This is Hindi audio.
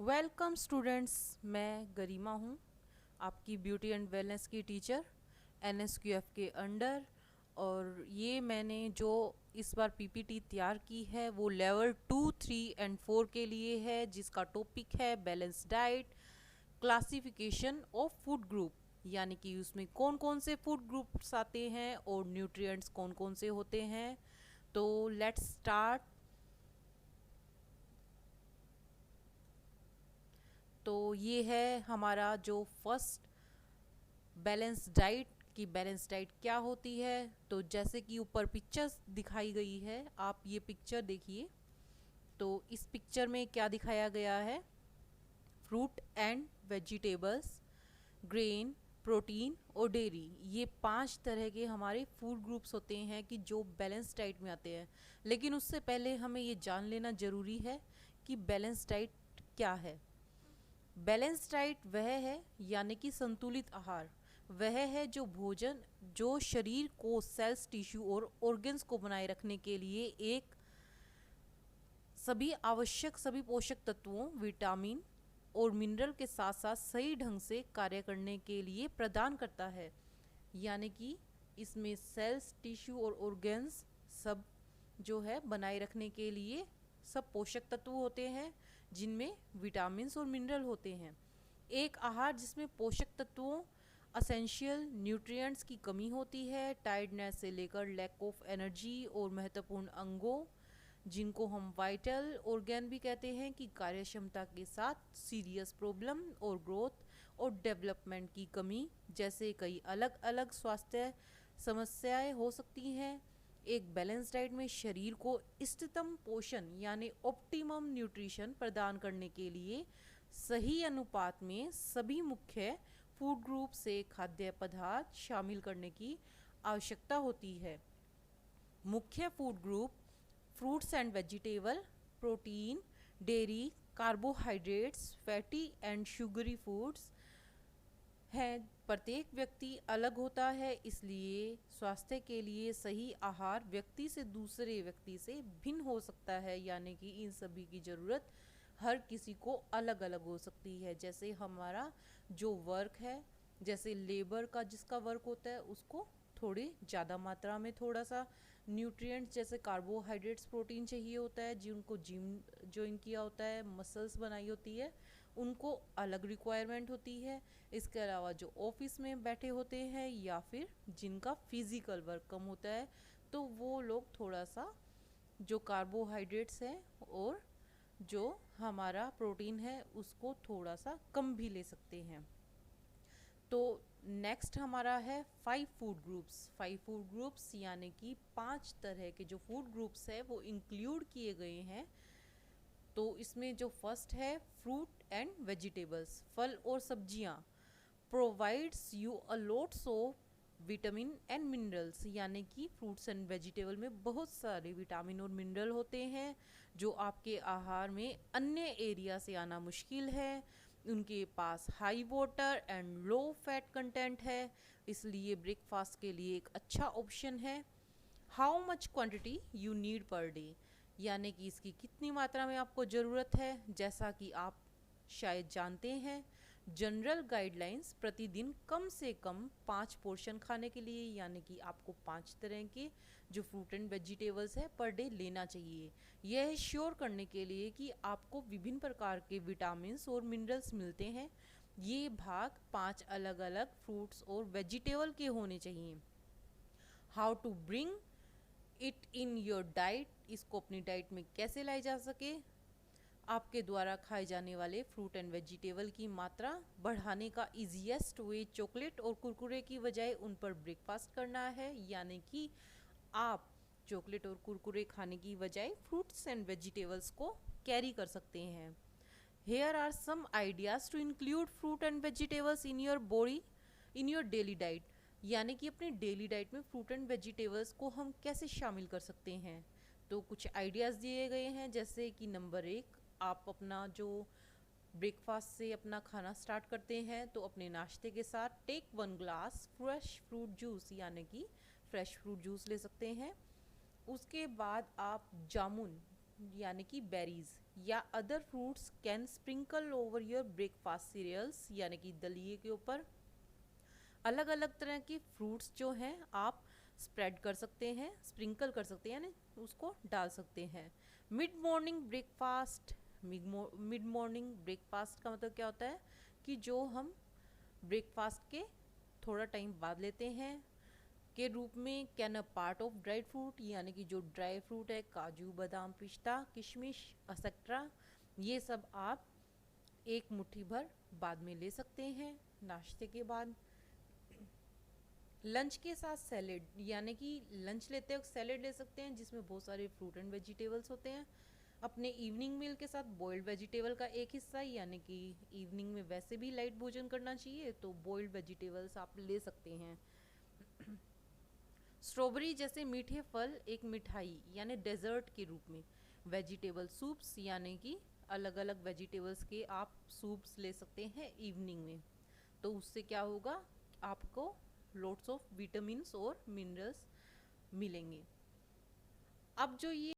वेलकम स्टूडेंट्स, मैं गरिमा हूँ, आपकी ब्यूटी एंड वेलनेस की टीचर NSQF के अंडर। और ये मैंने जो इस बार PPT तैयार की है वो लेवल 2, 3 एंड 4 के लिए है, जिसका टॉपिक है balance diet, classification of food group. यानी कि उसमें कौन कौन से फूड ग्रुप्स आते हैं और न्यूट्रिएंट्स कौन कौन से होते हैं। तो लेट्स स्टार्ट। तो ये है हमारा जो फर्स्ट बैलेंस डाइट की बैलेंस डाइट क्या होती है। तो जैसे कि ऊपर पिक्चर्स दिखाई गई है, आप ये पिक्चर देखिए। तो इस पिक्चर में क्या दिखाया गया है, fruit and vegetables, grain, protein और डेयरी, ये 5 तरह के हमारे फूड ग्रुप्स होते हैं कि जो बैलेंस डाइट में आते हैं। लेकिन उससे पहले हमें ये जान लेना ज़रूरी है कि बैलेंस डाइट क्या है। बैलेंस डाइट वह है यानी कि संतुलित आहार, वह है जो भोजन जो शरीर को सेल्स, टिश्यू और ऑर्गन्स को बनाए रखने के लिए एक सभी आवश्यक सभी पोषक तत्वों, विटामिन और मिनरल के साथ साथ सही ढंग से कार्य करने के लिए प्रदान करता है। यानी कि इसमें सेल्स, टिश्यू और ऑर्गन्स सब जो है बनाए रखने के लिए सब पोषक तत्व होते हैं, जिनमें विटामिन्स और मिनरल होते हैं। एक आहार जिसमें पोषक तत्वों, असेंशियल न्यूट्रिएंट्स की कमी होती है, टायर्डनेस से लेकर लैक ऑफ एनर्जी और महत्वपूर्ण अंगों जिनको हम वाइटल ऑर्गन भी कहते हैं कि कार्य क्षमता के साथ सीरियस प्रॉब्लम और ग्रोथ और डेवलपमेंट की कमी जैसे कई अलग अलग स्वास्थ्य समस्याएं हो सकती हैं। एक बैलेंस डाइट में शरीर को इष्टतम पोषण यानी ऑप्टिमम न्यूट्रिशन प्रदान करने के लिए सही अनुपात में सभी मुख्य फूड ग्रुप से खाद्य पदार्थ शामिल करने की आवश्यकता होती है। मुख्य food group fruits and vegetable, protein, dairy, carbohydrates, fatty and sugary foods हैं। प्रत्येक व्यक्ति अलग होता है, इसलिए स्वास्थ्य के लिए सही आहार व्यक्ति से दूसरे व्यक्ति से भिन्न हो सकता है। यानी कि इन सभी की ज़रूरत हर किसी को अलग अलग हो सकती है। जैसे हमारा जो वर्क है, जैसे लेबर का जिसका वर्क होता है उसको थोड़ी ज़्यादा मात्रा में थोड़ा सा न्यूट्रिएंट्स जैसे कार्बोहाइड्रेट्स, प्रोटीन चाहिए होता है। जिनको जिम ज्वाइन किया होता है, मसल्स बनाई होती है, उनको अलग रिक्वायरमेंट होती है। इसके अलावा जो ऑफिस में बैठे होते हैं या फिर जिनका फिजिकल वर्क कम होता है, तो वो लोग थोड़ा सा जो कार्बोहाइड्रेट्स हैं और जो हमारा प्रोटीन है उसको थोड़ा सा कम भी ले सकते हैं। तो नेक्स्ट हमारा है 5 फूड ग्रुप्स। 5 फूड ग्रुप्स यानी कि 5 तरह के जो फूड ग्रुप्स है वो इंक्लूड किए गए हैं। तो इसमें जो फर्स्ट है फ्रूट एंड वेजिटेबल्स, फल और सब्जियां, provides you a lots of vitamin and minerals. यानी कि फ्रूट्स एंड वेजिटेबल में बहुत सारे विटामिन और मिनरल होते हैं जो आपके आहार में अन्य एरिया से आना मुश्किल है। उनके पास high water and low fat content है, इसलिए ब्रेकफास्ट के लिए एक अच्छा ऑप्शन है। How much quantity you need per day, यानी कि इसकी कितनी मात्रा में आपको ज़रूरत है। जैसा कि आप शायद जानते हैं, जनरल गाइडलाइंस प्रतिदिन कम से कम 5 पोर्शन खाने के लिए, यानी कि आपको 5 तरह के जो फ्रूट एंड वेजिटेबल्स है पर डे लेना चाहिए। यह श्योर करने के लिए कि आपको विभिन्न प्रकार के विटामिन्स और मिनरल्स मिलते हैं। ये भाग 5 अलग अलग फ्रूट्स और वेजिटेबल के होने चाहिए। How to bring it in your diet, इसको अपनी डाइट में कैसे लाई जा सके। आपके द्वारा खाए जाने वाले फ्रूट एंड वेजिटेबल की मात्रा बढ़ाने का इजीएस्ट वे चॉकलेट और कुरकुरे की बजाय उन पर ब्रेकफास्ट करना है। यानी कि आप चॉकलेट और कुरकुरे खाने की बजाय फ्रूट्स एंड वेजिटेबल्स को कैरी कर सकते हैं। Here are some ideas to include fruit and vegetables in your body in your daily diet. यानी कि अपनी डेली डाइट में फ्रूट एंड वेजिटेबल्स को हम कैसे शामिल कर सकते हैं। तो कुछ आइडियाज़ दिए गए हैं, जैसे कि नंबर 1, आप अपना जो ब्रेकफास्ट से अपना खाना स्टार्ट करते हैं तो अपने नाश्ते के साथ take 1 glass fresh fruit juice, यानी कि फ्रेश फ्रूट जूस ले सकते हैं। उसके बाद आप जामुन यानी कि बेरीज या other fruits can sprinkle over your breakfast cereals, यानी कि दलिए के ऊपर अलग अलग तरह के फ्रूट्स जो हैं आप स्प्रेड कर सकते हैं, स्प्रिंकल कर सकते हैं, यानी उसको डाल सकते हैं। Mid morning breakfast, mid morning breakfast का मतलब क्या होता है कि जो हम ब्रेकफास्ट के थोड़ा टाइम बाद लेते हैं के रूप में। Can a part of dry fruit, यानी कि जो ड्राई फ्रूट है काजू बादाम पिस्ता किशमिश एक्सेट्रा, ये सब आप एक मुट्ठी भर बाद में ले सकते हैं नाश्ते के बाद। लंच के साथ सैलेड, यानी कि लंच लेते वक्त सैलेड ले सकते हैं जिसमें बहुत सारे फ्रूट एंड वेजिटेबल्स होते हैं। अपने इवनिंग मील के साथ बॉइल्ड वेजिटेबल का एक हिस्सा, यानी कि इवनिंग में वैसे भी लाइट भोजन करना चाहिए तो बॉइल्ड वेजिटेबल्स आप ले सकते हैं। स्ट्रॉबेरी जैसे मीठे फल एक मिठाई यानी डेजर्ट के रूप में। वेजिटेबल सूप्स, यानी कि अलग अलग वेजिटेबल्स के आप सूप्स ले सकते हैं इवनिंग में, तो उससे क्या होगा आपको लोट्स ऑफ विटामिन्स और मिनरल्स मिलेंगे। अब जो ये